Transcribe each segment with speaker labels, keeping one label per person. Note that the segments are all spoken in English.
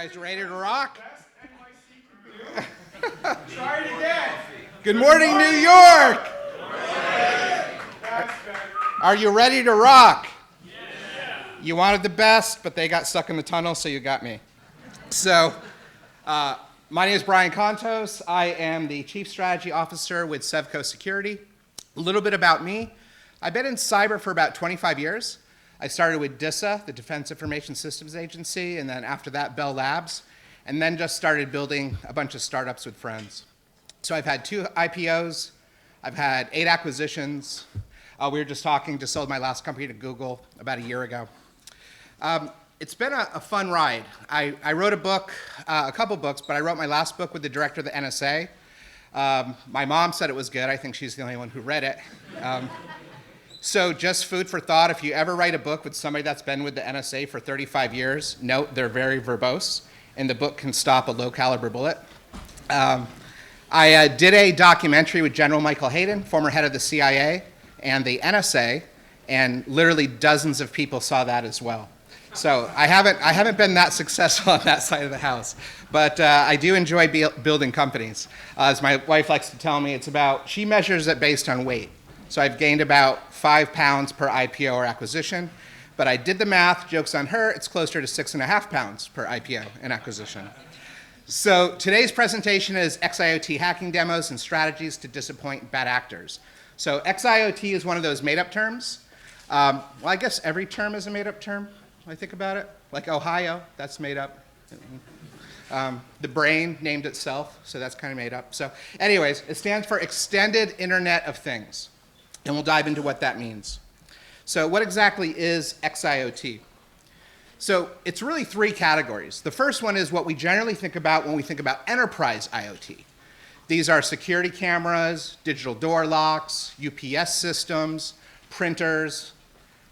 Speaker 1: guys ready to rock?
Speaker 2: Try it again.
Speaker 1: Good morning, New York! Are you ready to rock? Yeah. You wanted the best, but they got stuck in the tunnel, so you got me. So, my name is Brian Contos. I am the Chief Strategy Officer with Sevco Security. A little bit about me. I've been in cyber for about 25 years. I started with DISA, the Defense Information Systems Agency, and then after that, Bell Labs, and then just started building a bunch of startups with friends. So I've had 2 IPOs. I've had 8 acquisitions. We were just sold my last company to Google about a year ago. It's been a fun ride. I wrote a book, a couple books, but I wrote my last book with the director of the NSA. My mom said it was good. I think she's the only one who read it. So just food for thought, if you ever write a book with somebody that's been with the NSA for 35 years, note they're very verbose, and the book can stop a low-caliber bullet. I did a documentary with General Michael Hayden, former head of the CIA and the NSA, and literally dozens of people saw that as well. So I haven't been that successful on that side of the house, but I do enjoy building companies. As my wife likes to tell me, she measures it based on weight. So I've gained about 5 pounds per IPO or acquisition, but I did the math, joke's on her, it's closer to 6.5 pounds per IPO and acquisition. So today's presentation is xIoT hacking demos and strategies to disappoint bad actors. So xIoT is one of those made-up terms. Well, I guess every term is a made-up term, when I think about it. Like Ohio, that's made up. The brain named itself, so that's kind of made up. So anyways, it stands for Extended Internet of Things. And we'll dive into what that means. So what exactly is xIoT? So it's really 3 categories. The first one is what we generally think about when we think about enterprise IoT. These are security cameras, digital door locks, UPS systems, printers,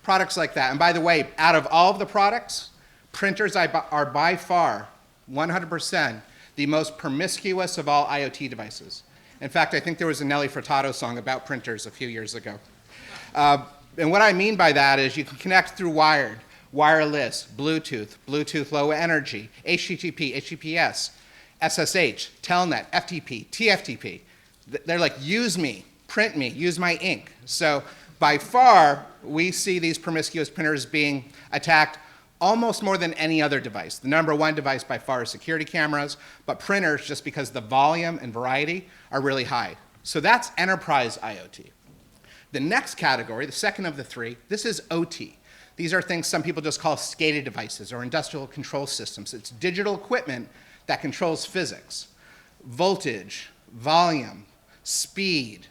Speaker 1: products like that. And by the way, out of all of the products, printers are by far, 100%, the most promiscuous of all IoT devices. In fact, I think there was a Nelly Furtado song about printers a few years ago. And what I mean by that is you can connect through wired, wireless, Bluetooth low energy, HTTP, HTTPS, SSH, Telnet, FTP, TFTP. They're like, use me, print me, use my ink. So by far, we see these promiscuous printers being attacked almost more than any other device. The number 1 device by far is security cameras, but printers, just because the volume and variety are really high. So that's enterprise IoT. The next category, the second of the 3, this is OT. These are things some people just call SCADA devices or industrial control systems. It's digital equipment that controls physics, voltage, volume, speed,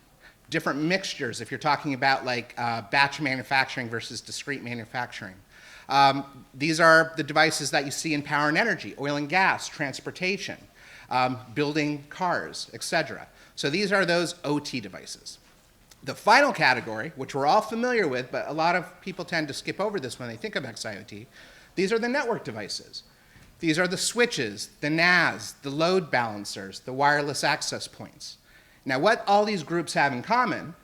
Speaker 1: different mixtures if you're talking about like batch manufacturing versus discrete manufacturing. These are the devices that you see in power and energy, oil and gas, transportation, building cars, etc. So these are those OT devices. The final category, which we're all familiar with, but a lot of people tend to skip over this when they think of xIoT, these are the network devices. These are the switches, the NAS, the load balancers, the wireless access points. Now, what all these groups have in common,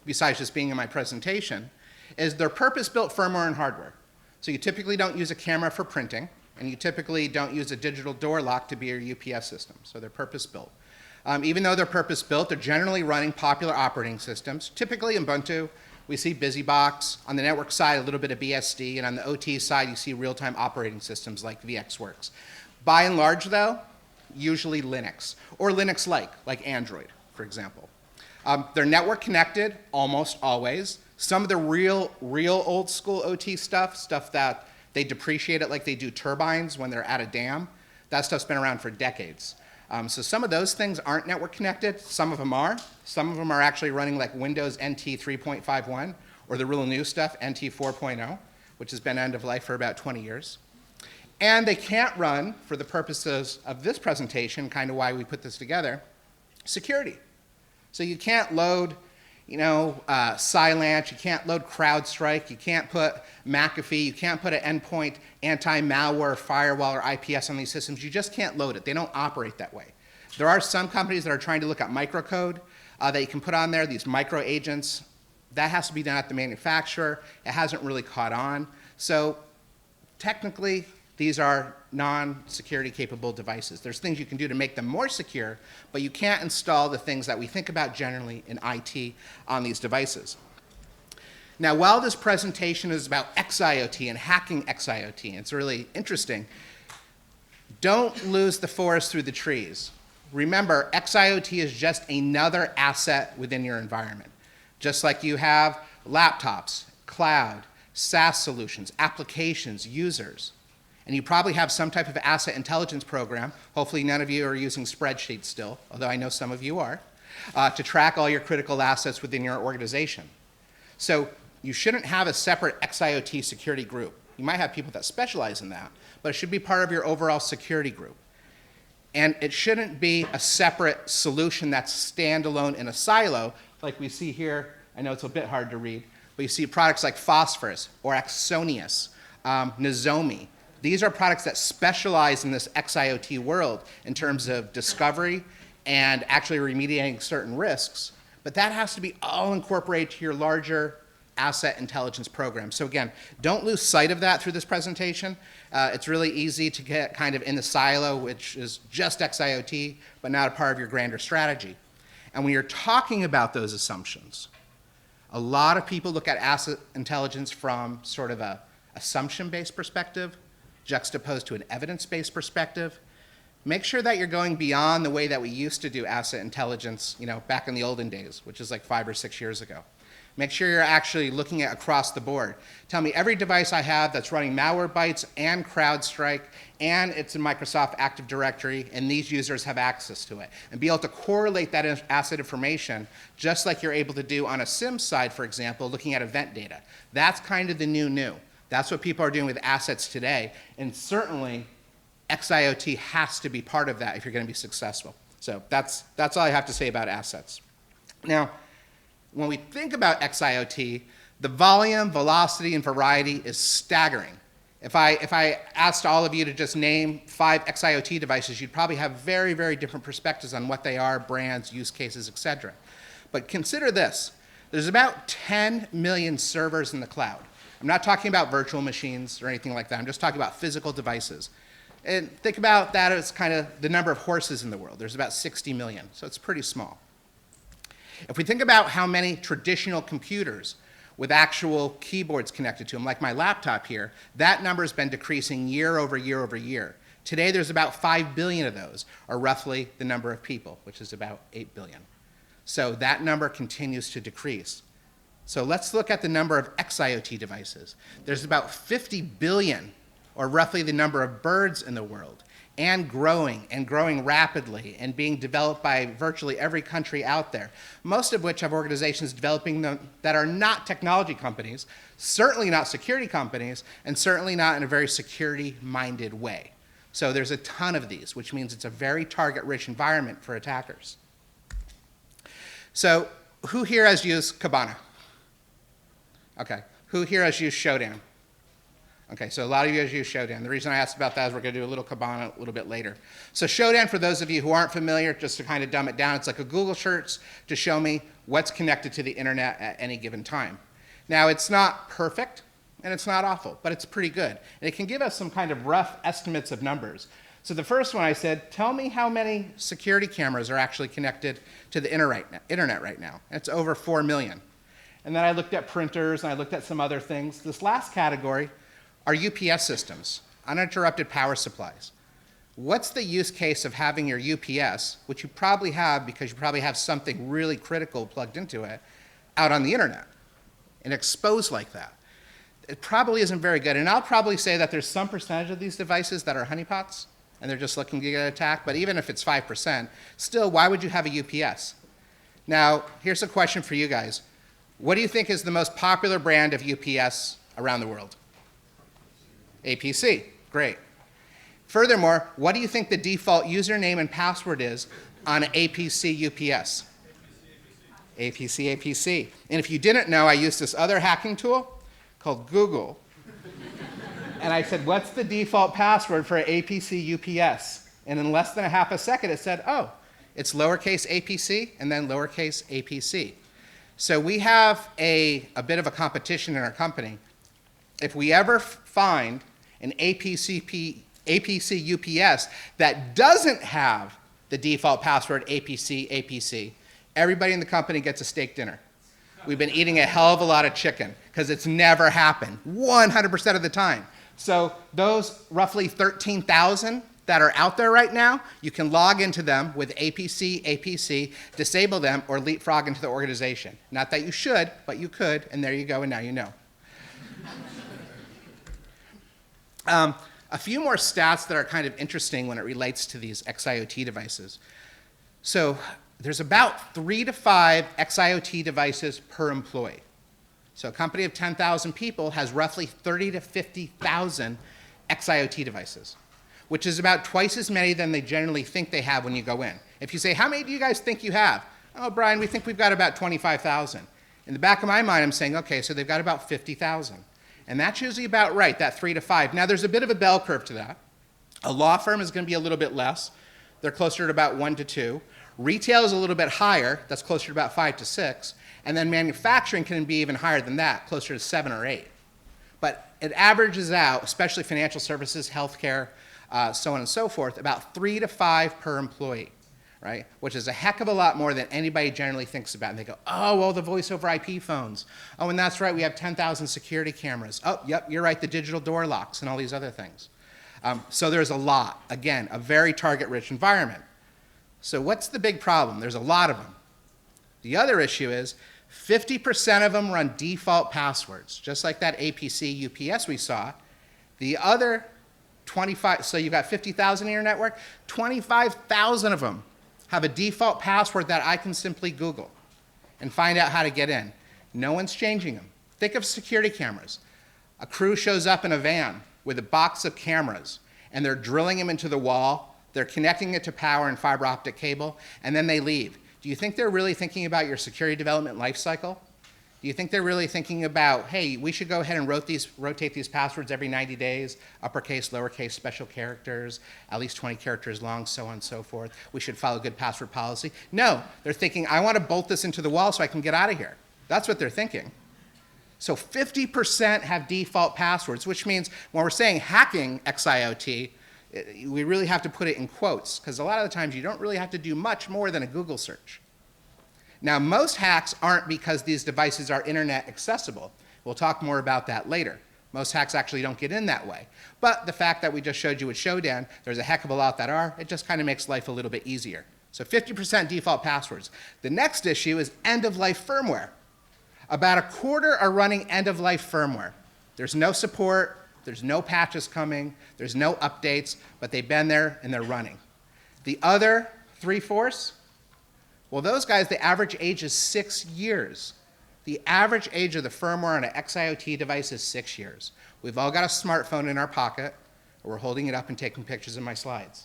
Speaker 1: besides just being in my presentation, is they're purpose-built firmware and hardware. So you typically don't use a camera for printing, and you typically don't use a digital door lock to be your UPS system. So they're purpose-built. Even though they're purpose-built, they're generally running popular operating systems, typically Ubuntu. We see BusyBox. On the network side, a little bit of BSD, and on the OT side, you see real-time operating systems like VxWorks. By and large, though, usually Linux, or Linux-like, like Android, for example. They're network connected almost always. Some of the real old school OT stuff that they depreciate it like they do turbines when they're at a dam, that stuff's been around for decades. So some of those things aren't network connected, some of them are. Some of them are actually running like Windows NT 3.51 or the real new stuff, NT 4.0, which has been end of life for about 20 years. And they can't run, for the purposes of this presentation, kind of why we put this together, security. So you can't load Cylance, you can't load CrowdStrike, you can't put McAfee, you can't put an endpoint anti-malware firewall or IPS on these systems. You just can't load it. They don't operate that way. There are some companies that are trying to look at microcode that you can put on there, these micro agents. That has to be done at the manufacturer. It hasn't really caught on. So technically, These are non-security capable devices. There's things you can do to make them more secure, but you can't install the things that we think about generally in IT on these devices. Now, while this presentation is about xIoT and hacking xIoT, and it's really interesting, don't lose the forest through the trees. Remember, xIoT is just another asset within your environment. Just like you have laptops, cloud, SaaS solutions, applications, users. And you probably have some type of asset intelligence program. Hopefully none of you are using spreadsheets still, although I know some of you are, to track all your critical assets within your organization. So you shouldn't have a separate xIoT security group. You might have people that specialize in that, but it should be part of your overall security group. And it shouldn't be a separate solution that's standalone in a silo, like we see here. I know it's a bit hard to read, but you see products like Phosphorus or Axonius, Nozomi. These are products that specialize in this xIoT world in terms of discovery and actually remediating certain risks. But that has to be all incorporated to your larger asset intelligence program. So again, don't lose sight of that through this presentation. It's really easy to get kind of in the silo, which is just xIoT, but not a part of your grander strategy. And when you're talking about those assumptions, a lot of people look at asset intelligence from sort of a assumption-based perspective, juxtaposed to an evidence-based perspective. Make sure that you're going beyond the way that we used to do asset intelligence, back in the olden days, which is like 5 or 6 years ago. Make sure you're actually looking at across the board. Tell me every device I have that's running Malwarebytes and CrowdStrike, and it's in Microsoft Active Directory, and these users have access to it. And be able to correlate that asset information, just like you're able to do on a SIM side, for example, looking at event data. That's kind of the new. That's what people are doing with assets today, and certainly xIoT has to be part of that if you're going to be successful. So that's all I have to say about assets. Now, when we think about xIoT, the volume, velocity, and variety is staggering. If I asked all of you to just name 5 xIoT devices, you'd probably have very, very different perspectives on what they are, brands, use cases, etc. But consider this. There's about 10 million servers in the cloud. I'm not talking about virtual machines or anything like that. I'm just talking about physical devices. And think about that as kind of the number of horses in the world. There's about 60 million, so it's pretty small. If we think about how many traditional computers with actual keyboards connected to them, like my laptop here, that number has been decreasing year over year over year. Today, there's about 5 billion of those, or roughly the number of people, which is about 8 billion. So that number continues to decrease. So let's look at the number of xIoT devices. There's about 50 billion, or roughly the number of birds in the world, and growing rapidly, and being developed by virtually every country out there, most of which have organizations developing them that are not technology companies, certainly not security companies, and certainly not in a very security-minded way. So there's a ton of these, which means it's a very target-rich environment for attackers. So who here has used Kibana? Okay. Who here has used Shodan? Okay, so a lot of you have used Shodan. The reason I asked about that is we're going to do a little Kibana a little bit later. So Shodan, for those of you who aren't familiar, just to kind of dumb it down, it's like a Google search to show me what's connected to the internet at any given time. Now, it's not perfect, and it's not awful, but it's pretty good. And it can give us some kind of rough estimates of numbers. So the first one I said, tell me how many security cameras are actually connected to the internet right now. And it's over 4 million. And then I looked at printers, and I looked at some other things. This last category are UPS systems, uninterrupted power supplies. What's the use case of having your UPS, which you probably have because you probably have something really critical plugged into it, out on the internet and exposed like that? It probably isn't very good. And I'll probably say that there's some percentage of these devices that are honeypots, and they're just looking to get attacked. But even if it's 5%, still, why would you have a UPS? Now, here's a question for you guys. What do you think is the most popular brand of UPS around the world? APC, great. Furthermore, what do you think the default username and password is on APC UPS? APC, APC. And if you didn't know, I used this other hacking tool called Google. And I said, what's the default password for APC UPS? And in less than a half a second, it said, oh, it's lowercase APC and then lowercase APC. So we have a bit of a competition in our company. If we ever find an APC UPS that doesn't have the default password APC, everybody in the company gets a steak dinner. We've been eating a hell of a lot of chicken because it's never happened 100% of the time. So those roughly 13,000 that are out there right now, you can log into them with APC, disable them, or leapfrog into the organization. Not that you should, but you could, and there you go, and now you know. A few more stats that are kind of interesting when it relates to these xIoT devices. So there's about 3 to 5 xIoT devices per employee. So a company of 10,000 people has roughly 30 to 50,000 xIoT devices, which is about twice as many than they generally think they have when you go in. If you say, how many do you guys think you have? Oh, Brian, we think we've got about 25,000. In the back of my mind, I'm saying, okay, so they've got about 50,000. And that's usually about right, that 3 to 5. Now, there's a bit of a bell curve to that. A law firm is going to be a little bit less. They're closer to about 1 to 2. Retail is a little bit higher. That's closer to about 5 to 6. And then manufacturing can be even higher than that, closer to 7 or 8. But it averages out, especially financial services, healthcare, so on and so forth, about 3 to 5 per employee, right? Which is a heck of a lot more than anybody generally thinks about. And they go, oh, well, the voice over IP phones. Oh, and that's right, we have 10,000 security cameras. Oh, yep, you're right, the digital door locks and all these other things. So there's a lot. Again, a very target-rich environment. So what's the big problem? There's a lot of them. The other issue is 50% of them run default passwords, just like that APC UPS we saw. The other 25, so you've got 50,000 in your network, 25,000 of them have a default password that I can simply Google and find out how to get in. No one's changing them. Think of security cameras. A crew shows up in a van with a box of cameras, and they're drilling them into the wall, they're connecting it to power and fiber optic cable, and then they leave. Do you think they're really thinking about your security development life cycle? Do you think they're really thinking about, hey, we should go ahead and rotate these passwords every 90 days, uppercase, lowercase, special characters, at least 20 characters long, so on and so forth. We should follow good password policy. No, they're thinking, I want to bolt this into the wall so I can get out of here. That's what they're thinking. So 50% have default passwords, which means when we're saying hacking xIoT, we really have to put it in quotes, because a lot of the times you don't really have to do much more than a Google search. Now, most hacks aren't because these devices are internet accessible. We'll talk more about that later. Most hacks actually don't get in that way. But the fact that we just showed you with Shodan, there's a heck of a lot that are, it just kind of makes life a little bit easier. So 50% default passwords. The next issue is end-of-life firmware. About a quarter are running end-of-life firmware. There's no support, there's no patches coming, there's no updates, but they've been there and they're running. The other 3/4, well, those guys, the average age is 6 years. The average age of the firmware on an xIoT device is 6 years. We've all got a smartphone in our pocket, or we're holding it up and taking pictures of my slides.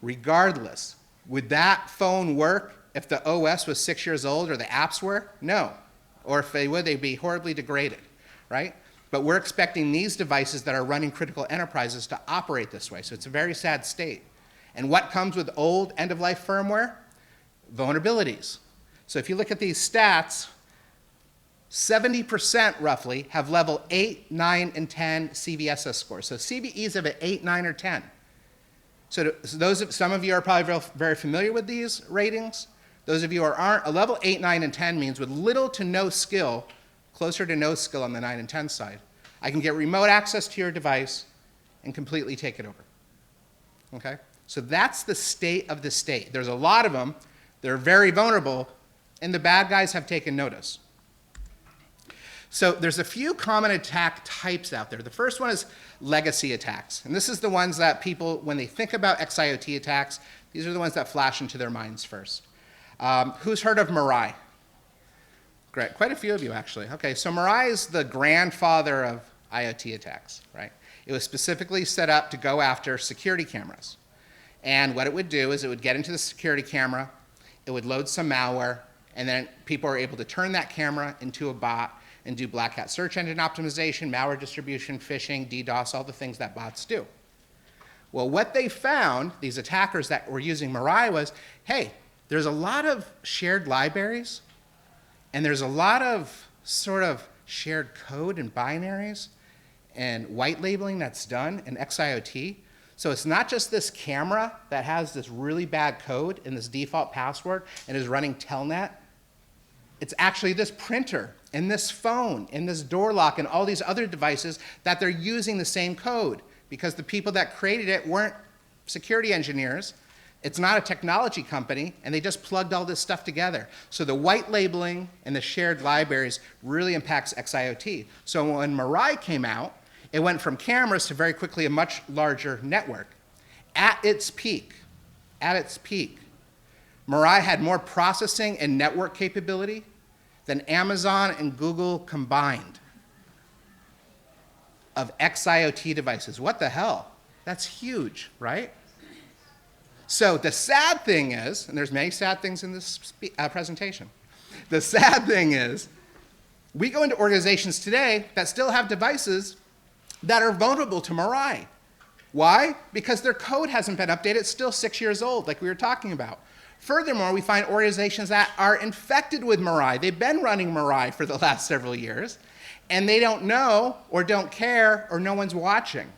Speaker 1: Regardless, would that phone work if the OS was 6 years old or the apps were? No. Or if they would, they'd be horribly degraded, right? But we're expecting these devices that are running critical enterprises to operate this way. So it's a very sad state. And what comes with old end-of-life firmware? Vulnerabilities. So if you look at these stats, 70% roughly have level 8, 9, and 10 CVSS scores. So CVEs of an 8, 9, or 10. So some of you are probably very familiar with these ratings. Those of you who aren't, a level 8, 9, and 10 means with little to no skill, closer to no skill on the 9 and 10 side, I can get remote access to your device and completely take it over. Okay? So that's the state of the state. There's a lot of them. They're very vulnerable, and the bad guys have taken notice. So there's a few common attack types out there. The first one is legacy attacks. And this is the ones that people, when they think about xIoT attacks, these are the ones that flash into their minds first. Who's heard of Mirai? Great, quite a few of you actually. Okay, so Mirai is the grandfather of IoT attacks, right? It was specifically set up to go after security cameras. And what it would do is it would get into the security camera, it would load some malware, and then people are able to turn that camera into a bot and do black hat search engine optimization, malware distribution, phishing, DDoS, all the things that bots do. Well, what they found, these attackers that were using Mirai, was, hey, there's a lot of shared libraries, and there's a lot of sort of shared code and binaries, and white labeling that's done in xIoT. So it's not just this camera that has this really bad code and this default password and is running Telnet. It's actually this printer and this phone and this door lock and all these other devices that they're using the same code because the people that created it weren't security engineers. It's not a technology company, and they just plugged all this stuff together. So the white labeling and the shared libraries really impacts xIoT. So when Mirai came out, it went from cameras to very quickly a much larger network. At its peak, Mirai had more processing and network capability than Amazon and Google combined of xIoT devices. What the hell? That's huge, right? So the sad thing is, and there's many sad things in this presentation, the sad thing is we go into organizations today that still have devices that are vulnerable to Mirai. Why? Because their code hasn't been updated. It's still 6 years old, like we were talking about. Furthermore, we find organizations that are infected with Mirai. They've been running Mirai for the last several years, and they don't know or don't care or no one's watching.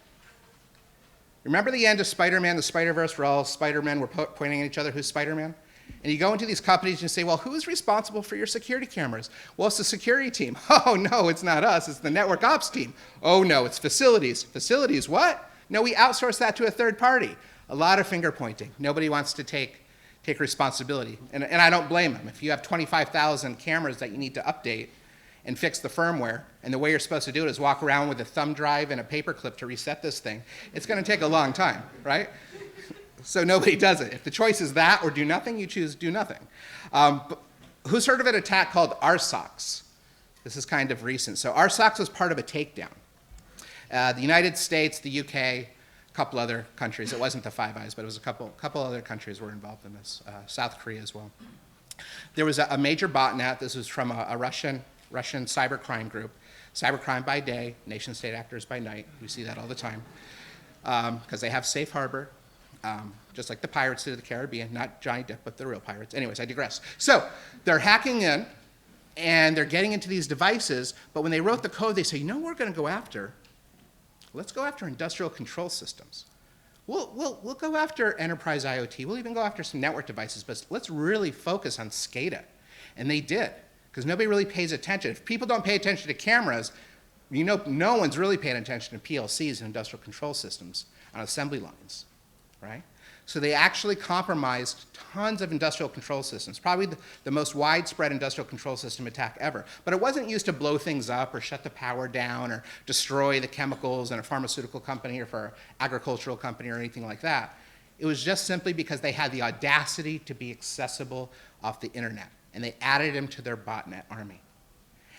Speaker 1: Remember the end of Spider-Man, the Spider-Verse, where all Spider-Men were pointing at each other, who's Spider-Man? And you go into these companies and you say, well, who's responsible for your security cameras? Well, it's the security team. Oh, no, it's not us. It's the network ops team. Oh, no, it's facilities. Facilities, what? No, we outsource that to a third party. A lot of finger pointing. Nobody wants to take responsibility. And I don't blame them. If you have 25,000 cameras that you need to update and fix the firmware, and the way you're supposed to do it is walk around with a thumb drive and a paper clip to reset this thing, it's going to take a long time, right? So nobody does it. If the choice is that or do nothing, you choose do nothing. But who's heard of an attack called RSOX? This is kind of recent. So RSOX was part of a takedown. The United States, the UK, a couple other countries. It wasn't the Five Eyes, but it was a couple other countries were involved in this. South Korea as well. There was a major botnet. This was from a Russian cybercrime group. Cybercrime by day, nation-state actors by night. We see that all the time because they have safe harbor, just like the pirates did of the Caribbean, not Johnny Depp, but the real pirates. Anyways, I digress. So they're hacking in, and they're getting into these devices, but when they wrote the code, they say, you know what we're going to go after? Let's go after industrial control systems. We'll go after enterprise IoT. We'll even go after some network devices, but let's really focus on SCADA. And they did, because nobody really pays attention. If people don't pay attention to cameras, you know no one's really paying attention to PLCs and industrial control systems on assembly lines, right? So they actually compromised tons of industrial control systems, probably the most widespread industrial control system attack ever. But it wasn't used to blow things up or shut the power down or destroy the chemicals in a pharmaceutical company or for an agricultural company or anything like that. It was just simply because they had the audacity to be accessible off the internet, and they added them to their botnet army.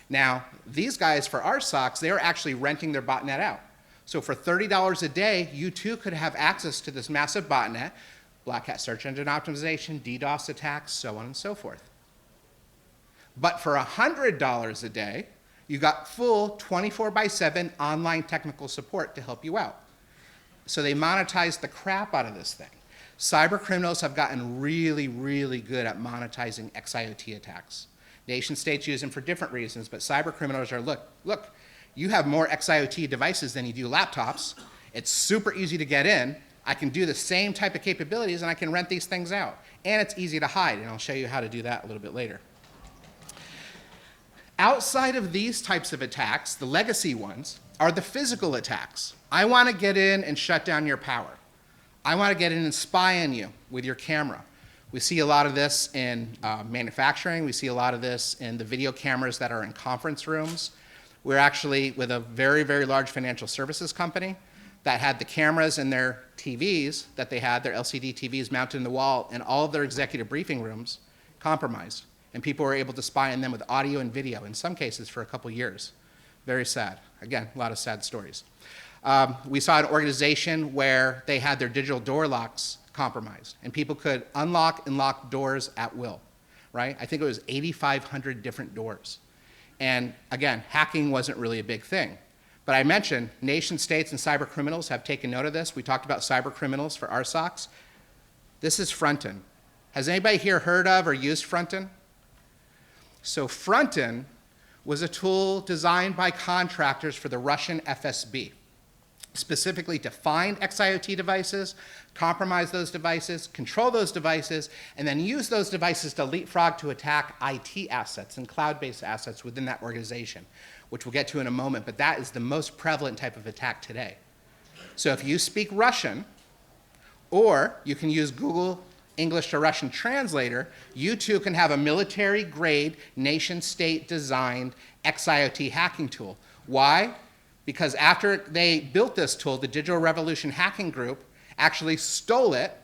Speaker 1: Now, these guys, for RSOX, they were actually renting their botnet out. So for $30 a day, you too could have access to this massive botnet, black hat search engine optimization, DDoS attacks, so on and so forth. But for $100 a day, you got full 24/7 online technical support to help you out. So they monetized the crap out of this thing. Cyber criminals have gotten really, really good at monetizing xIoT attacks. Nation states use them for different reasons, but cyber criminals are, look, you have more xIoT devices than you do laptops. It's super easy to get in. I can do the same type of capabilities, and I can rent these things out. And it's easy to hide, and I'll show you how to do that a little bit later. Outside of these types of attacks, the legacy ones, are the physical attacks. I want to get in and shut down your power. I want to get in and spy on you with your camera. We see a lot of this in manufacturing. We see a lot of this in the video cameras that are in conference rooms. We're actually with a very, very large financial services company that had the cameras in their TVs that they had, their LCD TVs mounted in the wall, in all of their executive briefing rooms compromised. And people were able to spy on them with audio and video, in some cases for a couple years. Very sad. Again, a lot of sad stories. We saw an organization where they had their digital door locks compromised, and people could unlock and lock doors at will, right? I think it was 8,500 different doors. And again, hacking wasn't really a big thing. But I mentioned nation states and cyber criminals have taken note of this. We talked about cyber criminals for RSOX. This is Frontin. Has anybody here heard of or used Frontin? So Frontin was a tool designed by contractors for the Russian FSB, specifically to find xIoT devices, compromise those devices, control those devices, and then use those devices to leapfrog to attack IT assets and cloud-based assets within that organization, which we'll get to in a moment, but that is the most prevalent type of attack today. So if you speak Russian, or you can use Google English to Russian translator, you too can have a military-grade, nation-state designed xIoT hacking tool. Why? Because after they built this tool, the Digital Revolution Hacking Group actually stole it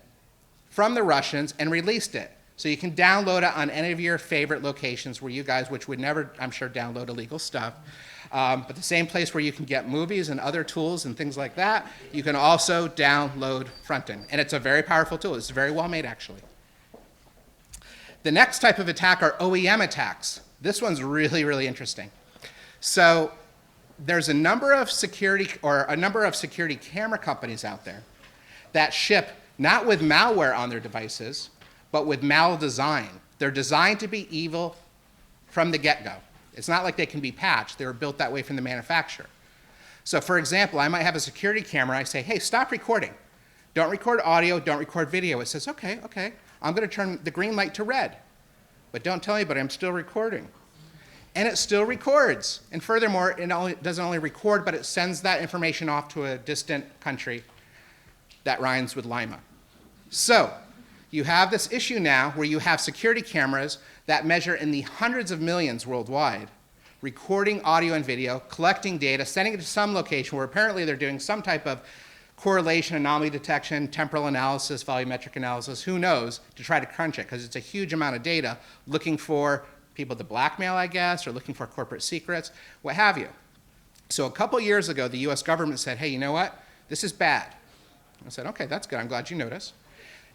Speaker 1: from the Russians and released it. So you can download it on any of your favorite locations where you guys, which would never, I'm sure, download illegal stuff, but the same place where you can get movies and other tools and things like that, you can also download Frontin. And it's a very powerful tool. It's very well made, actually. The next type of attack are OEM attacks. This one's really, really interesting. So there's a number of security camera companies out there that ship not with malware on their devices, but with mal-design. They're designed to be evil from the get-go. It's not like they can be patched. They were built that way from the manufacturer. So for example, I might have a security camera. I say, hey, stop recording. Don't record audio, don't record video. It says, okay, okay. I'm going to turn the green light to red. But don't tell anybody I'm still recording. And it still records. And furthermore, it doesn't only record, but it sends that information off to a distant country that rhymes with Lima. So you have this issue now where you have security cameras that measure in the hundreds of millions worldwide, recording audio and video, collecting data, sending it to some location where apparently they're doing some type of correlation, anomaly detection, temporal analysis, volumetric analysis, who knows, to try to crunch it, because it's a huge amount of data looking for people to blackmail, I guess, or looking for corporate secrets, what have you. So a couple years ago, the US government said, hey, you know what? This is bad. I said, okay, that's good. I'm glad you noticed.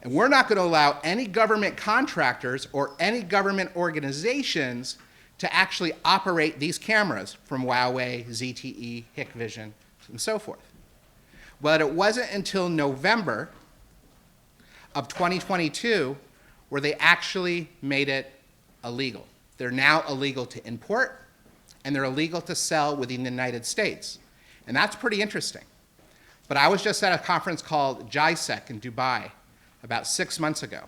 Speaker 1: And we're not going to allow any government contractors or any government organizations to actually operate these cameras from Huawei, ZTE, Hikvision, and so forth. But it wasn't until November of 2022 where they actually made it illegal. They're now illegal to import, and they're illegal to sell within the United States. And that's pretty interesting. But I was just at a conference called GISEC in Dubai about 6 months ago.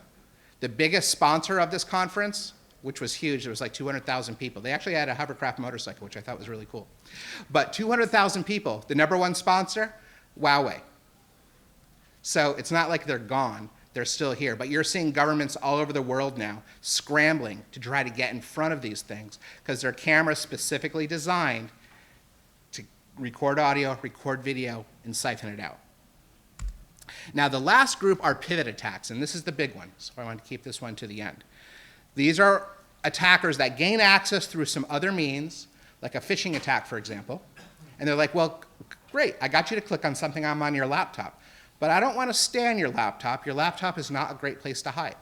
Speaker 1: The biggest sponsor of this conference, which was huge, there was like 200,000 people. They actually had a hovercraft motorcycle, which I thought was really cool. But 200,000 people, the #1 sponsor, Huawei. So it's not like they're gone, they're still here. But you're seeing governments all over the world now scrambling to try to get in front of these things because they're cameras specifically designed to record audio, record video, and siphon it out. Now, the last group are pivot attacks, and this is the big one, so I want to keep this one to the end. These are attackers that gain access through some other means, like a phishing attack, for example, and they're like, well, great, I got you to click on something on your laptop, but I don't want to stay on your laptop. Your laptop is not a great place to hide,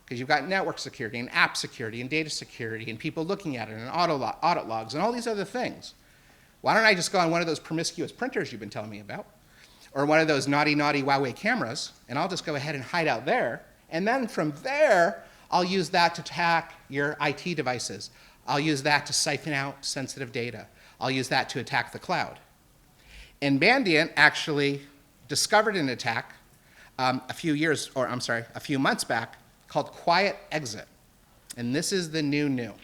Speaker 1: because you've got network security and app security and data security and people looking at it and audit logs and all these other things. Why don't I just go on one of those promiscuous printers you've been telling me about, or one of those naughty Huawei cameras, and I'll just go ahead and hide out there, and then from there, I'll use that to attack your IT devices. I'll use that to siphon out sensitive data. I'll use that to attack the cloud. And Bandiant actually discovered an attack a few months back called Quiet Exit. And this is the new.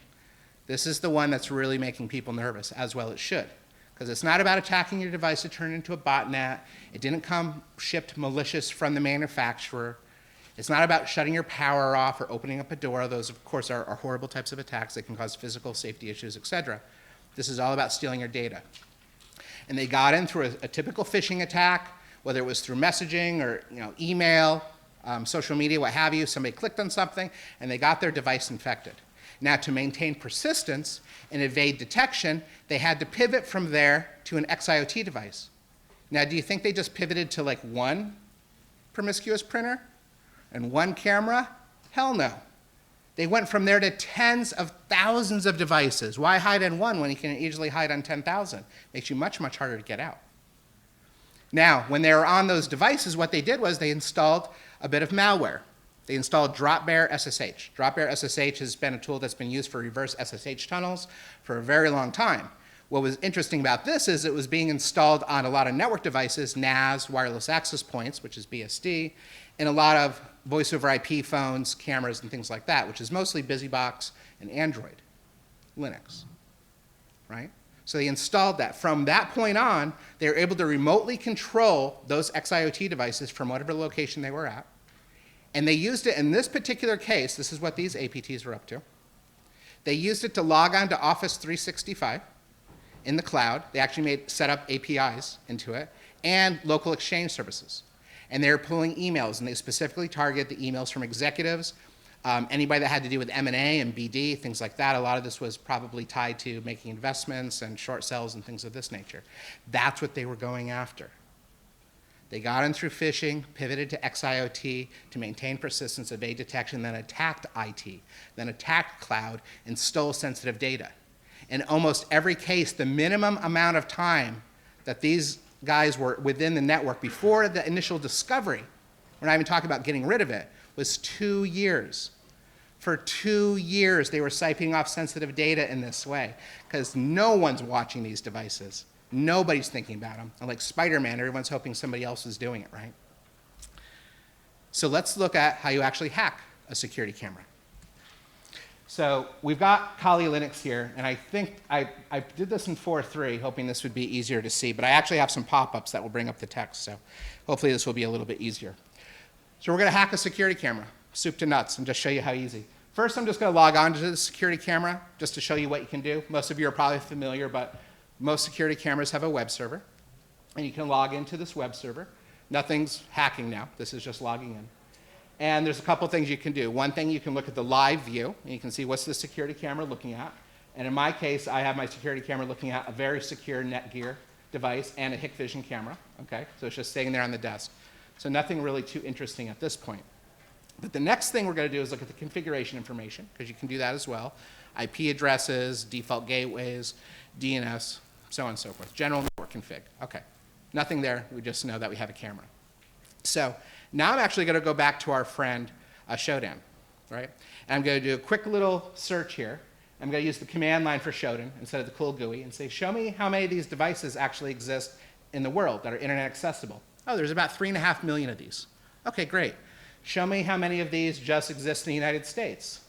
Speaker 1: This is the one that's really making people nervous, as well it should. Because it's not about attacking your device to turn it into a botnet. It didn't come shipped malicious from the manufacturer. It's not about shutting your power off or opening up a door. Those, of course, are horrible types of attacks that can cause physical safety issues, etc. This is all about stealing your data. And they got in through a typical phishing attack, whether it was through messaging or email, social media, what have you. Somebody clicked on something, and they got their device infected. Now, to maintain persistence and evade detection, they had to pivot from there to an xIoT device. Now, do you think they just pivoted to like one promiscuous printer and one camera? Hell no. They went from there to tens of thousands of devices. Why hide in one when you can easily hide on 10,000? Makes you much, much harder to get out. Now, when they were on those devices, what they did was they installed a bit of malware. They installed Drop-Bear SSH. Drop-Bear SSH has been a tool that's been used for reverse SSH tunnels for a very long time. What was interesting about this is it was being installed on a lot of network devices, NAS, wireless access points, which is BSD, and a lot of voice over IP phones, cameras, and things like that, which is mostly BusyBox and Android, Linux, right? So they installed that. From that point on, they were able to remotely control those xIoT devices from whatever location they were at. And they used it in this particular case. This is what these APTs were up to. They used it to log on to Office 365 in the cloud. They actually set up APIs into it and local exchange services. And they were pulling emails, and they specifically targeted the emails from executives, anybody that had to do with M&A and BD, things like that. A lot of this was probably tied to making investments and short sells and things of this nature. That's what they were going after. They got in through phishing, pivoted to xIoT to maintain persistence, evade detection, then attacked IT, then attacked cloud, and stole sensitive data. In almost every case, the minimum amount of time that these guys were within the network before the initial discovery, we're not even talking about getting rid of it, was 2 years. For 2 years, they were siphoning off sensitive data in this way because no one's watching these devices. Nobody's thinking about them. And like Spider-Man, everyone's hoping somebody else is doing it, right? So let's look at how you actually hack a security camera. So we've got Kali Linux here, and I think I did this in 4.3, hoping this would be easier to see, but I actually have some pop-ups that will bring up the text, so hopefully this will be a little bit easier. So we're going to hack a security camera, soup to nuts, and just show you how easy. First, I'm just going to log on to the security camera just to show you what you can do. Most of you are probably familiar, but most security cameras have a web server, and you can log into this web server. Nothing's hacking now. This is just logging in. And there's a couple things you can do. One thing, you can look at the live view, and you can see what's the security camera looking at. And in my case, I have my security camera looking at a very secure Netgear device and a Hikvision camera. Okay, so it's just staying there on the desk. So nothing really too interesting at this point. But the next thing we're going to do is look at the configuration information, because you can do that as well. IP addresses, default gateways, DNS, so on and so forth. General network config. Okay, nothing there. We just know that we have a camera. So now I'm actually going to go back to our friend Shodan, right? And I'm going to do a quick little search here. I'm going to use the command line for Shodan instead of the cool GUI and say, show me how many of these devices actually exist in the world that are internet accessible. Oh, there's about 3.5 million of these. Okay, great. Show me how many of these just exist in the United States.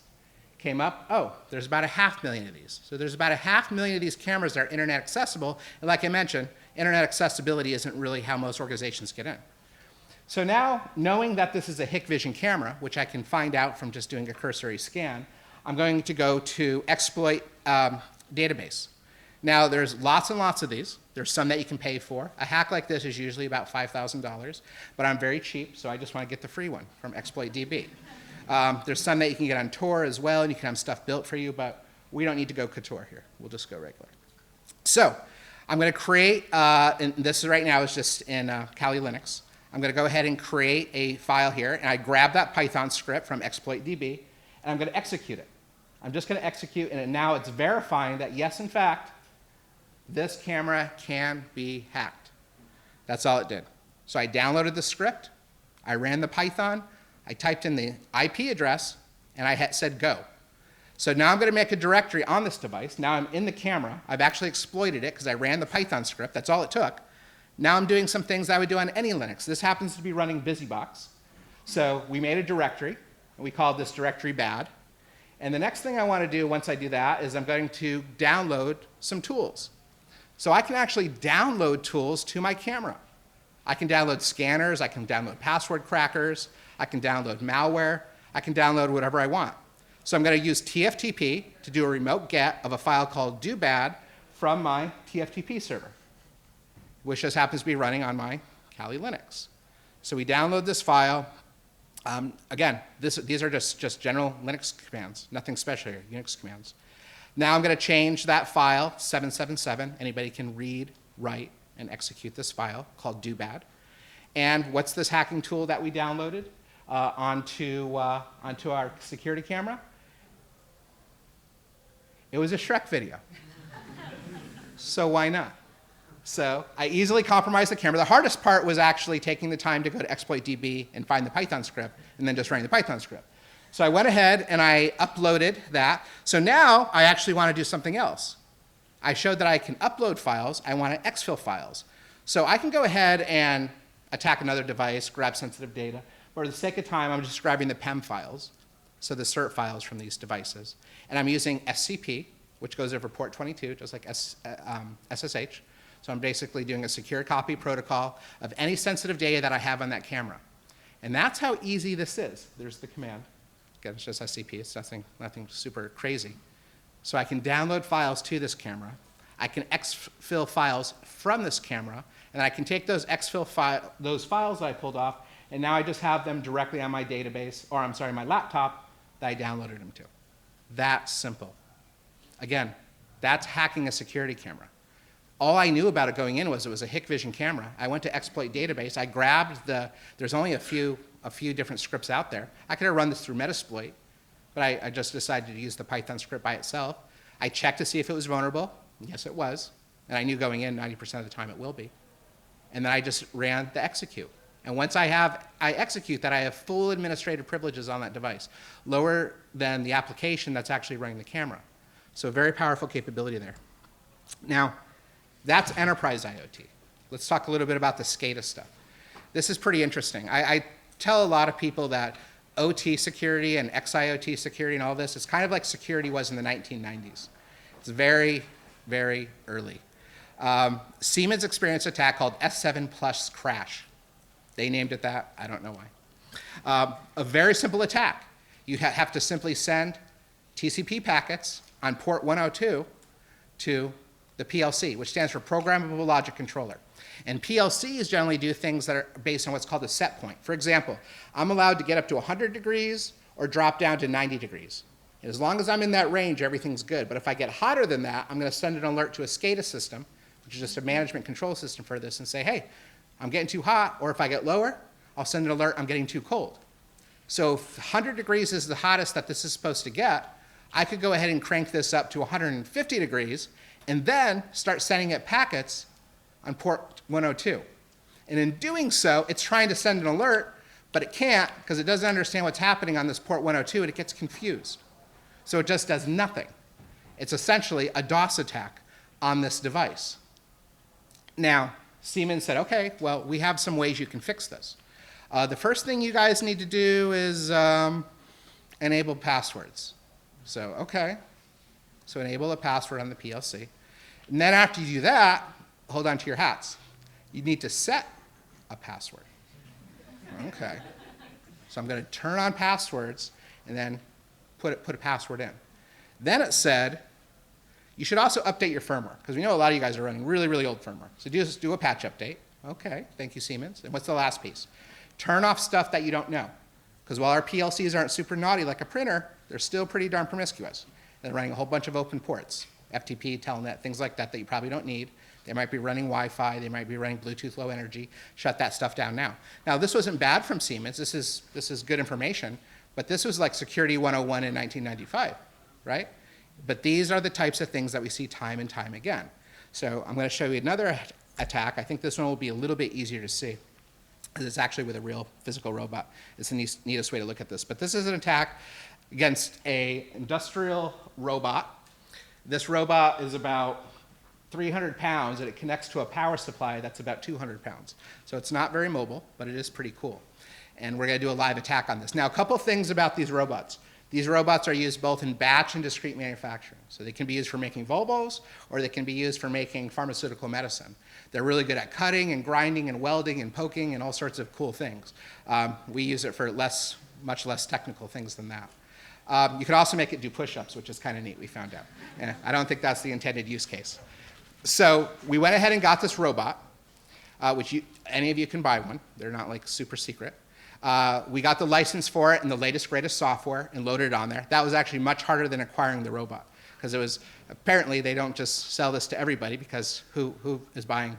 Speaker 1: Came up, oh, there's about 500,000 of these. So there's about 500,000 of these cameras that are internet accessible. And like I mentioned, internet accessibility isn't really how most organizations get in. So now, knowing that this is a Hikvision camera, which I can find out from just doing a cursory scan, I'm going to go to exploit database. Now, there's lots and lots of these. There's some that you can pay for. A hack like this is usually about $5,000, but I'm very cheap, so I just want to get the free one from XploitDB. There's some that you can get on Tor as well, and you can have stuff built for you, but we don't need to go Couture here. We'll just go regular. So I'm going to create, and this right now is just in Kali Linux. I'm going to go ahead and create a file here, and I grab that Python script from XploitDB, and I'm going to execute it. I'm just going to execute, and now it's verifying that, yes, in fact, this camera can be hacked. That's all it did. So I downloaded the script, I ran the Python, I typed in the IP address, and I said go. So now I'm going to make a directory on this device. Now I'm in the camera. I've actually exploited it because I ran the Python script. That's all it took. Now I'm doing some things I would do on any Linux. This happens to be running BusyBox. So we made a directory, and we called this directory bad. And the next thing I want to do once I do that is I'm going to download some tools. So I can actually download tools to my camera. I can download scanners, I can download password crackers, I can download malware, I can download whatever I want. So I'm going to use TFTP to do a remote get of a file called doobad from my TFTP server, which just happens to be running on my Kali Linux. So we download this file. Again, these are just general Linux commands, nothing special here, Unix commands. Now I'm going to change that file, 777. Anybody can read, write, and execute this file called doobad. And what's this hacking tool that we downloaded onto our security camera? It was a Shrek video. So why not? So I easily compromised the camera. The hardest part was actually taking the time to go to exploit DB and find the Python script, and then just running the Python script. So I went ahead and I uploaded that. So now I actually want to do something else. I showed that I can upload files. I want to exfil files. So I can go ahead and attack another device, grab sensitive data. For the sake of time, I'm just grabbing the PEM files, so the cert files from these devices. And I'm using SCP, which goes over port 22, just like SSH. So I'm basically doing a secure copy protocol of any sensitive data that I have on that camera. And that's how easy this is. There's the command. Again, it's just SCP. It's nothing super crazy. So I can download files to this camera. I can exfil files from this camera, and I can take those those files that I pulled off, and now I just have them directly on my database, or I'm sorry, my laptop that I downloaded them to. That simple. Again, that's hacking a security camera. All I knew about it going in was it was a Hikvision camera. I went to exploit database. I grabbed there's only a few different scripts out there. I could have run this through Metasploit, but I just decided to use the Python script by itself. I checked to see if it was vulnerable. Yes, it was. And I knew going in 90% of the time it will be. And then I just ran the execute. And once I execute that, I have full administrative privileges on that device, lower than the application that's actually running the camera. So very powerful capability there. Now, that's enterprise IoT. Let's talk a little bit about the SCADA stuff. This is pretty interesting. I tell a lot of people that OT security and xIoT security and all this is kind of like security was in the 1990s. It's very, very early. Siemens experienced an attack called S7 Plus crash. They named it that. I don't know why. A very simple attack. You have to simply send TCP packets on port 102 to the PLC, which stands for Programmable Logic Controller. And PLCs generally do things that are based on what's called a set point. For example, I'm allowed to get up to 100 degrees or drop down to 90 degrees. And as long as I'm in that range, everything's good. But if I get hotter than that, I'm going to send an alert to a SCADA system, which is just a management control system for this, and say, hey, I'm getting too hot. Or if I get lower, I'll send an alert, I'm getting too cold. So if 100 degrees is the hottest that this is supposed to get, I could go ahead and crank this up to 150 degrees and then start sending it packets on port 102. And in doing so, it's trying to send an alert, but it can't because it doesn't understand what's happening on this port 102, and it gets confused. So it just does nothing. It's essentially a DOS attack on this device. Now, Siemens said, okay, well, we have some ways you can fix this. The first thing you guys need to do is enable passwords. So, okay. So enable a password on the PLC. And then after you do that, hold on to your hats. You need to set a password. Okay. So I'm going to turn on passwords and then put a password in. Then it said, you should also update your firmware, because we know a lot of you guys are running really, really old firmware. So just do a patch update. Okay, thank you, Siemens. And what's the last piece? Turn off stuff that you don't know. Because while our PLCs aren't super naughty like a printer, they're still pretty darn promiscuous. They're running a whole bunch of open ports, FTP, Telnet, things like that that you probably don't need. They might be running Wi-Fi. They might be running Bluetooth Low Energy. Shut that stuff down now. Now, this wasn't bad from Siemens. This is good information. But this was like Security 101 in 1995, right? But these are the types of things that we see time and time again. So I'm going to show you another attack. I think this one will be a little bit easier to see, because it's actually with a real physical robot. It's the neatest way to look at this. But this is an attack against an industrial robot. This robot is about 300 pounds, and it connects to a power supply that's about 200 pounds. So it's not very mobile, but it is pretty cool. And we're going to do a live attack on this. Now, a couple things about these robots. These robots are used both in batch and discrete manufacturing. So they can be used for making Volvos, or they can be used for making pharmaceutical medicine. They're really good at cutting and grinding and welding and poking and all sorts of cool things. We use it for much less technical things than that. You could also make it do push-ups, which is kind of neat, we found out. And I don't think that's the intended use case. So we went ahead and got this robot, which any of you can buy one. They're not like super secret. We got the license for it and the latest, greatest software and loaded it on there. That was actually much harder than acquiring the robot, because it was, apparently they don't just sell this to everybody, because who is buying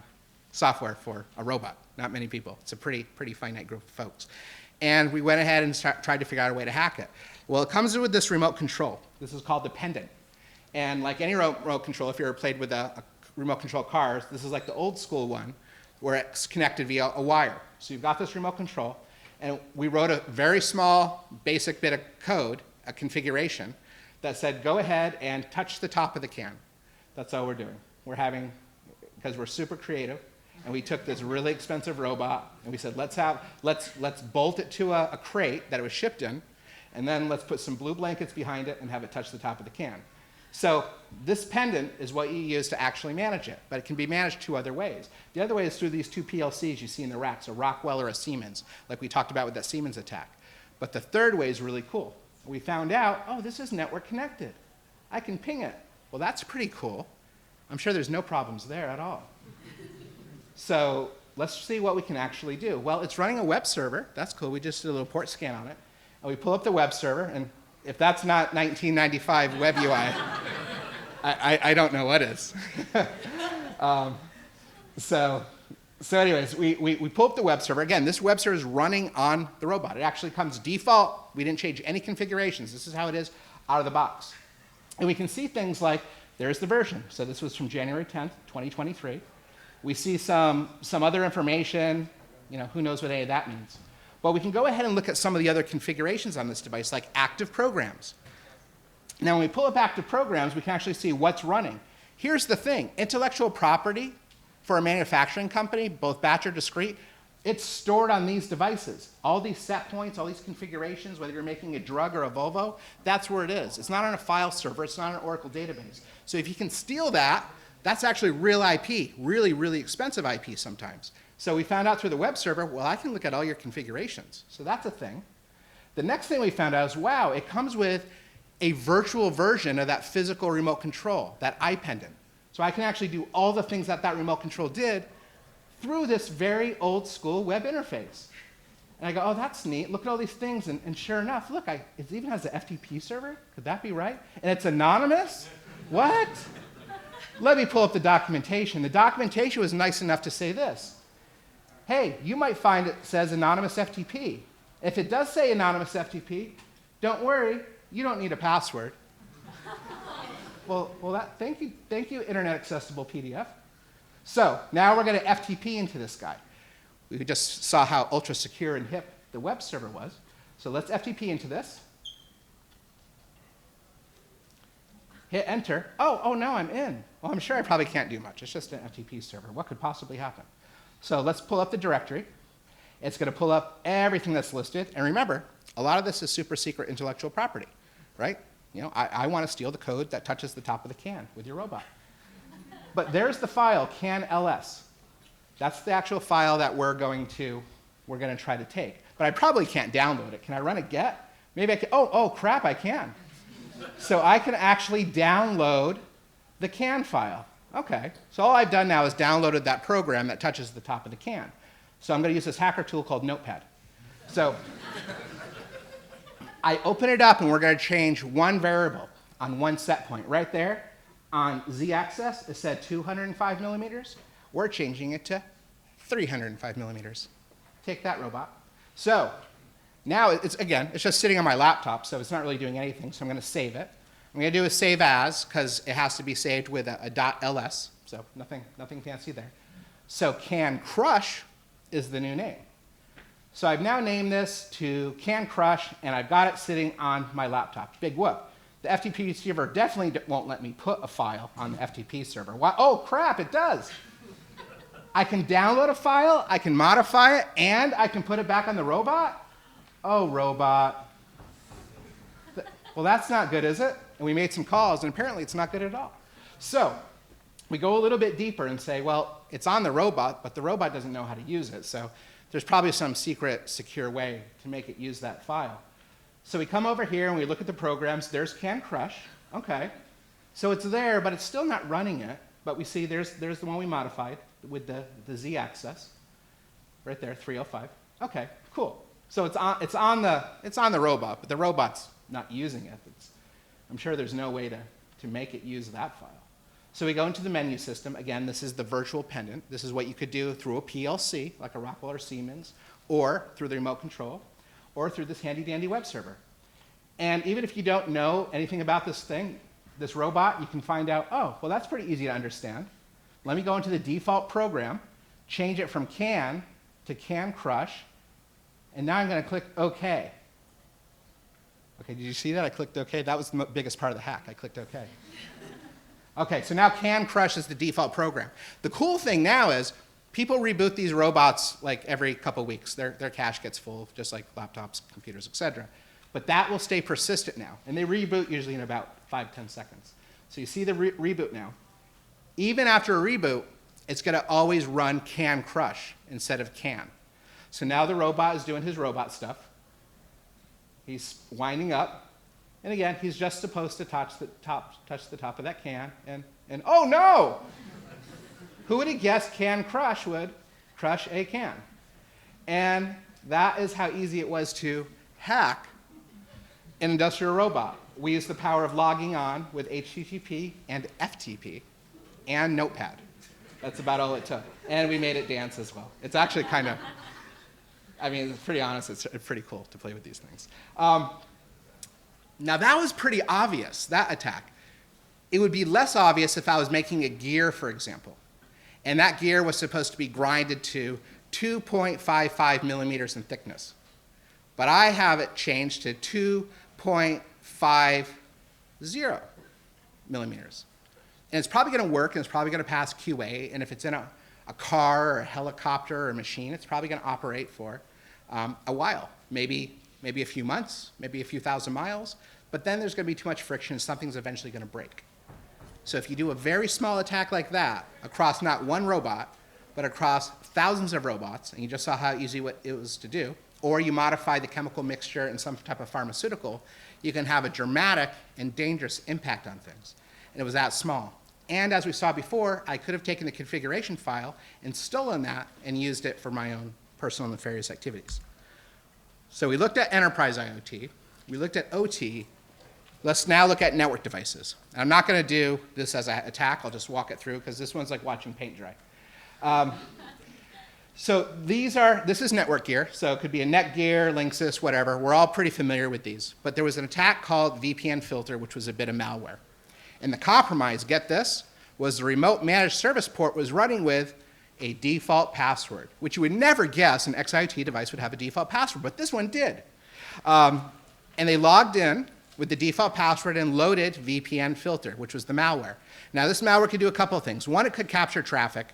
Speaker 1: software for a robot? Not many people. It's a pretty finite group of folks. And we went ahead and tried to figure out a way to hack it. Well, it comes with this remote control. This is called the pendant. And like any remote control, if you ever played with a remote control cars. This is like the old school one where it's connected via a wire. So you've got this remote control, and we wrote a very small basic bit of code, a configuration, that said go ahead and touch the top of the can. That's all we're doing. We're having, because we're super creative, and we took this really expensive robot, and we said let's bolt it to a crate that it was shipped in, and then let's put some blue blankets behind it and have it touch the top of the can. So this pendant is what you use to actually manage it, but it can be managed two other ways. The other way is through these two PLCs you see in the racks, a Rockwell or a Siemens, like we talked about with that Siemens attack. But the third way is really cool. We found out, oh, this is network connected. I can ping it. Well, that's pretty cool. I'm sure there's no problems there at all. So let's see what we can actually do. Well, it's running a web server. That's cool. We just did a little port scan on it. And we pull up the web server, and if that's not 1995 web UI, I don't know what is. So anyways, we pull up the web server. Again, this web server is running on the robot. It actually comes default. We didn't change any configurations. This is how it is out of the box. And we can see things like, there's the version. So this was from January 10th, 2023. We see some other information. Who knows what any of that means. But we can go ahead and look at some of the other configurations on this device, like active programs. Now, when we pull up active programs, we can actually see what's running. Here's the thing. Intellectual property for a manufacturing company, both batch or discrete, it's stored on these devices. All these set points, all these configurations, whether you're making a drug or a Volvo, that's where it is. It's not on a file server. It's not on an Oracle database. So if you can steal that, that's actually real IP, really, really expensive IP sometimes. So we found out through the web server, well, I can look at all your configurations. So that's a thing. The next thing we found out is, wow, it comes with a virtual version of that physical remote control, that iPendant. So I can actually do all the things that remote control did through this very old school web interface. And I go, oh, that's neat. Look at all these things. And sure enough, look, it even has an FTP server. Could that be right? And it's anonymous? What? Let me pull up the documentation. The documentation was nice enough to say this. Hey, you might find it says anonymous FTP. If it does say anonymous FTP, don't worry, you don't need a password. Thank you, Internet Accessible PDF. So now we're going to FTP into this guy. We just saw how ultra secure and hip the web server was. So let's FTP into this. Hit enter. Oh, now I'm in. Well, I'm sure I probably can't do much. It's just an FTP server. What could possibly happen? So let's pull up the directory. It's going to pull up everything that's listed. And remember, a lot of this is super secret intellectual property, right? I want to steal the code that touches the top of the can with your robot. But there's the file, can.ls. That's the actual file that we're going to try to take. But I probably can't download it. Can I run a get? Maybe I can. Oh, crap, I can. So I can actually download the can file. Okay, so all I've done now is downloaded that program that touches the top of the can. So I'm going to use this hacker tool called Notepad. So I open it up, and we're going to change one variable on one set point. Right there on z-axis, it said 205 millimeters. We're changing it to 305 millimeters. Take that, robot. So now it's just sitting on my laptop, so it's not really doing anything, so I'm going to save it. I'm going to do a save as, because it has to be saved with a .ls, so nothing fancy there. So can crush is the new name. So I've now named this to can crush, and I've got it sitting on my laptop. Big whoop. The FTP server definitely won't let me put a file on the FTP server. Why? Oh, crap, it does. I can download a file, I can modify it, and I can put it back on the robot? Oh, robot. Well, that's not good, is it? And we made some calls, and apparently it's not good at all. So we go a little bit deeper and say, well, it's on the robot, but the robot doesn't know how to use it. So there's probably some secret, secure way to make it use that file. So we come over here, and we look at the programs. There's can crush. OK. So it's there, but it's still not running it. But we see there's the one we modified with the z-axis. Right there, 305. OK, cool. So it's on the robot, but the robot's not using it. I'm sure there's no way to make it use that file. So we go into the menu system. Again, this is the virtual pendant. This is what you could do through a PLC, like a Rockwell or Siemens, or through the remote control, or through this handy-dandy web server. And even if you don't know anything about this thing, this robot, you can find out, oh, well, that's pretty easy to understand. Let me go into the default program, change it from can to can crush, and now I'm going to click OK. Okay, did you see that? I clicked OK. That was the biggest part of the hack. I clicked OK. Okay, so now can crush is the default program. The cool thing now is people reboot these robots like every couple weeks. Their cache gets full, just like laptops, computers, etc. But that will stay persistent now. And they reboot usually in about 5-10 seconds. So you see the reboot now. Even after a reboot, it's going to always run can crush instead of can. So now the robot is doing his robot stuff. He's winding up. And again, he's just supposed to touch the top of that can. And oh no! Who would have guessed can crush would crush a can? And that is how easy it was to hack an industrial robot. We used the power of logging on with HTTP and FTP and Notepad. That's about all it took. And we made it dance as well. It's actually kind of, I mean, it's pretty honest, it's pretty cool to play with these things. Now that was pretty obvious, that attack. It would be less obvious if I was making a gear, for example. And that gear was supposed to be grinded to 2.55 millimeters in thickness. But I have it changed to 2.50 millimeters. And it's probably going to work, and it's probably going to pass QA. And if it's in a car or a helicopter or a machine, it's probably going to operate for a while, maybe a few months, maybe a few thousand miles. But then there's going to be too much friction, and something's eventually going to break. So if you do a very small attack like that across not one robot, but across thousands of robots, and you just saw how easy it was to do, or you modify the chemical mixture in some type of pharmaceutical, you can have a dramatic and dangerous impact on things. And it was that small. And as we saw before, I could have taken the configuration file and stolen that and used it for my own personal nefarious activities. So we looked at enterprise IoT, we looked at OT. Let's now look at network devices. I'm not going to do this as an attack. I'll just walk it through because this one's like watching paint dry. So this is network gear. So it could be a Netgear, Linksys, whatever. We're all pretty familiar with these. But there was an attack called VPN filter, which was a bit of malware. And the compromise, get this, was the remote managed service port was running with a default password, which you would never guess an xIoT device would have a default password, but this one did. And they logged in with the default password and loaded VPN filter, which was the malware. Now this malware could do a couple of things. One, it could capture traffic,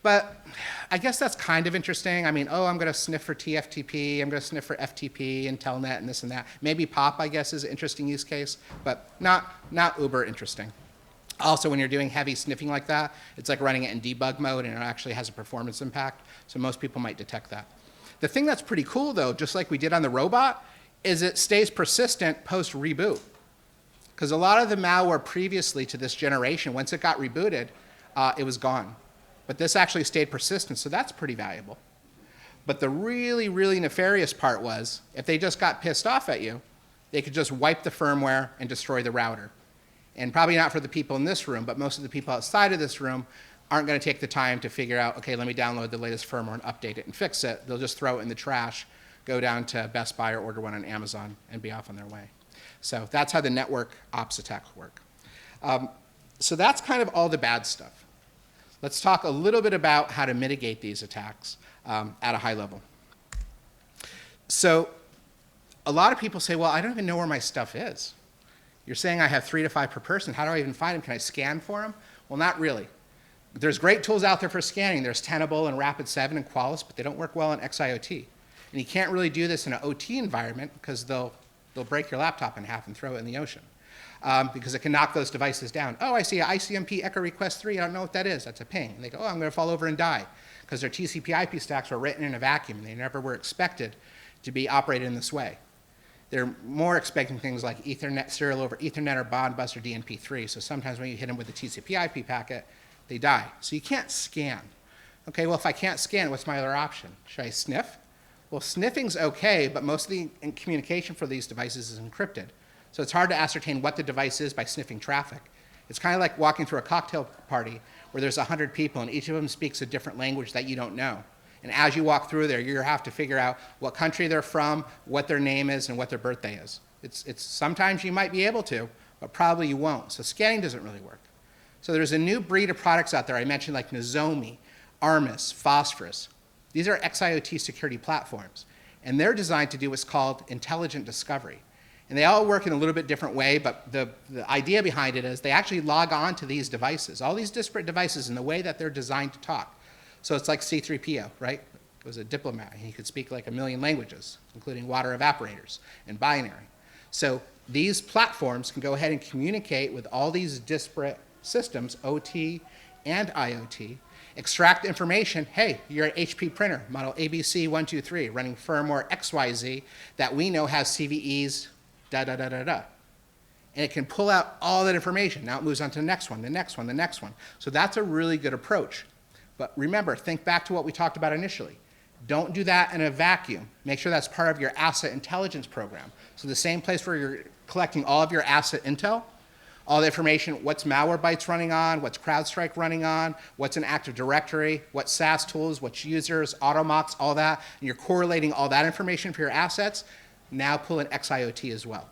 Speaker 1: but I guess that's kind of interesting. I mean, oh, I'm going to sniff for TFTP, I'm going to sniff for FTP and Telnet and this and that. Maybe POP, I guess, is an interesting use case, but not uber interesting. Also, when you're doing heavy sniffing like that, it's like running it in debug mode, and it actually has a performance impact, so most people might detect that. The thing that's pretty cool, though, just like we did on the robot, is it stays persistent post-reboot. Because a lot of the malware previously to this generation, once it got rebooted, it was gone. But this actually stayed persistent, so that's pretty valuable. But the really, really nefarious part was, if they just got pissed off at you, they could just wipe the firmware and destroy the router. And probably not for the people in this room, but most of the people outside of this room aren't going to take the time to figure out, okay, let me download the latest firmware and update it and fix it. They'll just throw it in the trash, go down to Best Buy or order one on Amazon and be off on their way. So that's how the network ops attacks work. So that's kind of all the bad stuff. Let's talk a little bit about how to mitigate these attacks at a high level. So a lot of people say, well, I don't even know where my stuff is. You're saying I have 3 to 5 per person. How do I even find them? Can I scan for them? Well, not really. There's great tools out there for scanning. There's Tenable and Rapid7 and Qualys, but they don't work well in xIoT. And you can't really do this in an OT environment because they'll break your laptop in half and throw it in the ocean because it can knock those devices down. Oh, I see an ICMP echo request 3. I don't know what that is. That's a ping. And they go, oh, I'm going to fall over and die because their TCP IP stacks were written in a vacuum and they never were expected to be operated in this way. They're more expecting things like Ethernet, serial over Ethernet or Modbus or DNP3. So sometimes when you hit them with a TCP IP packet, they die. So you can't scan. Okay, well, if I can't scan, what's my other option? Should I sniff? Well, sniffing's okay, but most of the communication for these devices is encrypted. So it's hard to ascertain what the device is by sniffing traffic. It's kind of like walking through a cocktail party where there's 100 people and each of them speaks a different language that you don't know. And as you walk through there, you have to figure out what country they're from, what their name is, and what their birthday is. It's sometimes you might be able to, but probably you won't. So scanning doesn't really work. So there's a new breed of products out there I mentioned, like Nozomi, Armis, Phosphorus. These are xIoT security platforms, and they're designed to do what's called intelligent discovery. And they all work in a little bit different way, but the idea behind it is they actually log on to these devices, all these disparate devices, in the way that they're designed to talk. So it's like C-3PO, right? It was a diplomat, and he could speak like 1 million languages, including water evaporators and binary. So these platforms can go ahead and communicate with all these disparate systems, OT and IoT, extract information. Hey, you're an HP printer, model ABC123, running firmware XYZ that we know has CVEs, da-da-da-da-da. And it can pull out all that information. Now it moves on to the next one, the next one, the next one. So that's a really good approach. But remember, think back to what we talked about initially. Don't do that in a vacuum. Make sure that's part of your asset intelligence program. So the same place where you're collecting all of your asset intel, all the information, what's Malwarebytes running on, what's CrowdStrike running on, what's an Active Directory, what SaaS tools, what users, Automocks, all that, and you're correlating all that information for your assets, now pull in xIoT as well.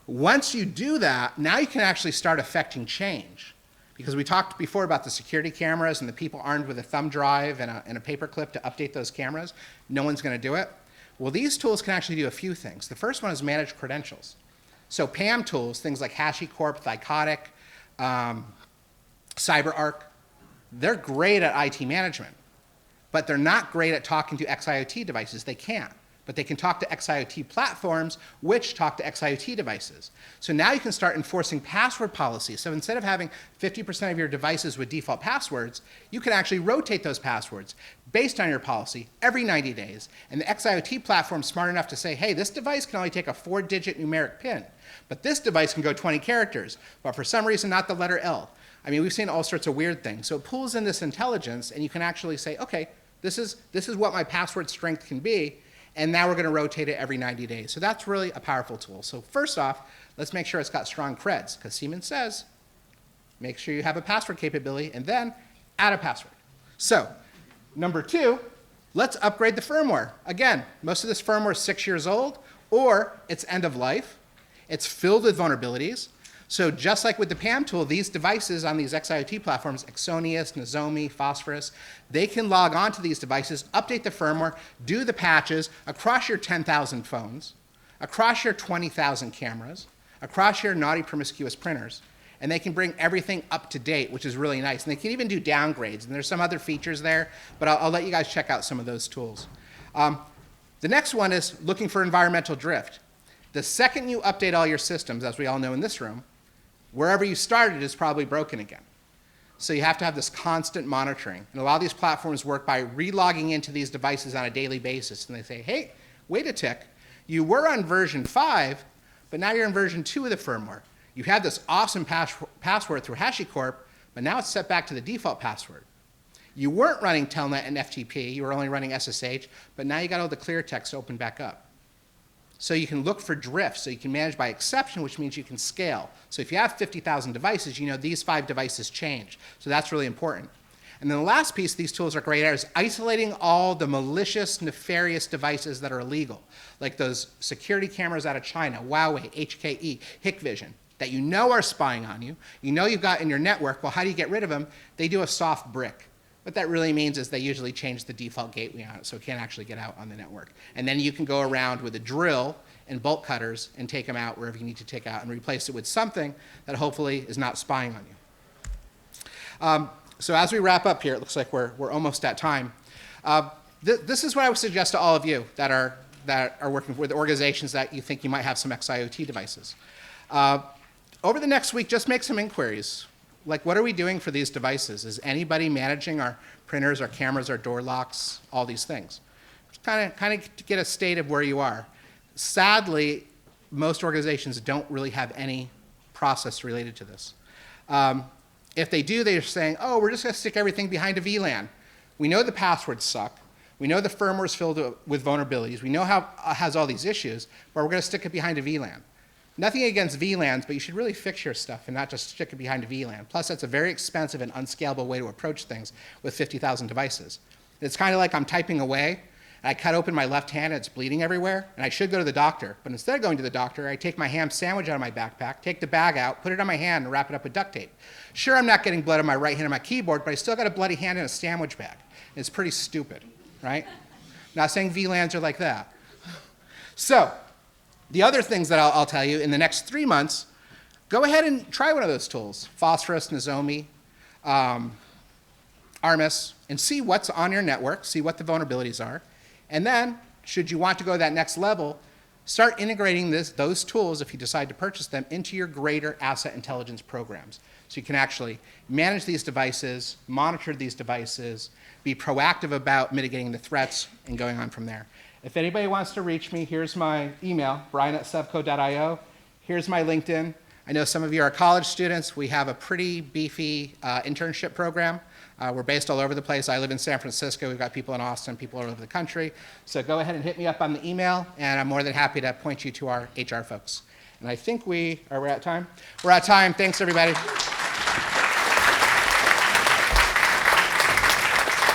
Speaker 1: Once you do that, now you can actually start affecting change. Because we talked before about the security cameras and the people armed with a thumb drive and a paperclip to update those cameras. No one's going to do it. Well, these tools can actually do a few things. The first one is manage credentials. So PAM tools, things like HashiCorp, Thycotic, CyberArk, they're great at IT management, but they're not great at talking to xIoT devices. They can't. But they can talk to xIoT platforms, which talk to xIoT devices. So now you can start enforcing password policies. So instead of having 50% of your devices with default passwords, you can actually rotate those passwords based on your policy every 90 days. And the xIoT platform is smart enough to say, hey, this device can only take a 4-digit numeric PIN, but this device can go 20 characters, but for some reason not the letter L. I mean, we've seen all sorts of weird things. So it pulls in this intelligence, and you can actually say, okay, this is what my password strength can be, and now we're going to rotate it every 90 days. So that's really a powerful tool. So first off, let's make sure it's got strong creds, because Siemens says, make sure you have a password capability, and then add a password. So number 2, let's upgrade the firmware. Again, most of this firmware is 6 years old, or it's end of life. It's filled with vulnerabilities. So just like with the PAM tool, these devices on these xIoT platforms, Exonius, Nozomi, Phosphorus, they can log on to these devices, update the firmware, do the patches across your 10,000 phones, across your 20,000 cameras, across your naughty promiscuous printers, and they can bring everything up to date, which is really nice. And they can even do downgrades, and there's some other features there, but I'll let you guys check out some of those tools. The next one is looking for environmental drift. The second you update all your systems, as we all know in this room, wherever you started is probably broken again. So you have to have this constant monitoring. And a lot of these platforms work by relogging into these devices on a daily basis. And they say, hey, wait a tick. You were on version 5, but now you're in version 2 of the firmware. You had this awesome password through HashiCorp, but now it's set back to the default password. You weren't running Telnet and FTP. You were only running SSH, but now you got all the clear text open back up. So you can look for drift, so you can manage by exception, which means you can scale. So if you have 50,000 devices, you know these 5 devices change. So that's really important. And then the last piece these tools are great at is isolating all the malicious, nefarious devices that are illegal, like those security cameras out of China, Huawei, HKE, Hikvision, that you know are spying on you. You know you've got in your network. Well, how do you get rid of them? They do a soft brick. What that really means is they usually change the default gateway on it, so it can't actually get out on the network. And then you can go around with a drill and bolt cutters and take them out wherever you need to take out and replace it with something that hopefully is not spying on you. So as we wrap up here, it looks like we're almost at time. This is what I would suggest to all of you that are working with organizations that you think you might have some xIoT devices. Over the next week, just make some inquiries. Like, what are we doing for these devices? Is anybody managing our printers, our cameras, our door locks, all these things? Just kind of to get a state of where you are. Sadly, most organizations don't really have any process related to this. If they do, they're saying, oh, we're just going to stick everything behind a VLAN. We know the passwords suck. We know the firmware is filled with vulnerabilities. We know how it has all these issues, but we're going to stick it behind a VLAN. Nothing against VLANs, but you should really fix your stuff and not just stick it behind a VLAN. Plus, that's a very expensive and unscalable way to approach things with 50,000 devices. It's kind of like I'm typing away, and I cut open my left hand and it's bleeding everywhere, and I should go to the doctor. But instead of going to the doctor, I take my ham sandwich out of my backpack, take the bag out, put it on my hand, and wrap it up with duct tape. Sure, I'm not getting blood on my right hand on my keyboard, but I still got a bloody hand in a sandwich bag. It's pretty stupid, right? Not saying VLANs are like that. So, the other things that I'll tell you in the next 3 months, go ahead and try one of those tools, Phosphorus, Nozomi, Armis, and see what's on your network, see what the vulnerabilities are. And then, should you want to go that next level, start integrating those tools, if you decide to purchase them, into your greater asset intelligence programs. So you can actually manage these devices, monitor these devices, be proactive about mitigating the threats, and going on from there. If anybody wants to reach me, here's my email, brian@sevco.io. Here's my LinkedIn. I know some of you are college students. We have a pretty beefy internship program. We're based all over the place. I live in San Francisco. We've got people in Austin, people all over the country. So go ahead and hit me up on the email, and I'm more than happy to point you to our HR folks. And I think we're at time? We're at time. Thanks, everybody.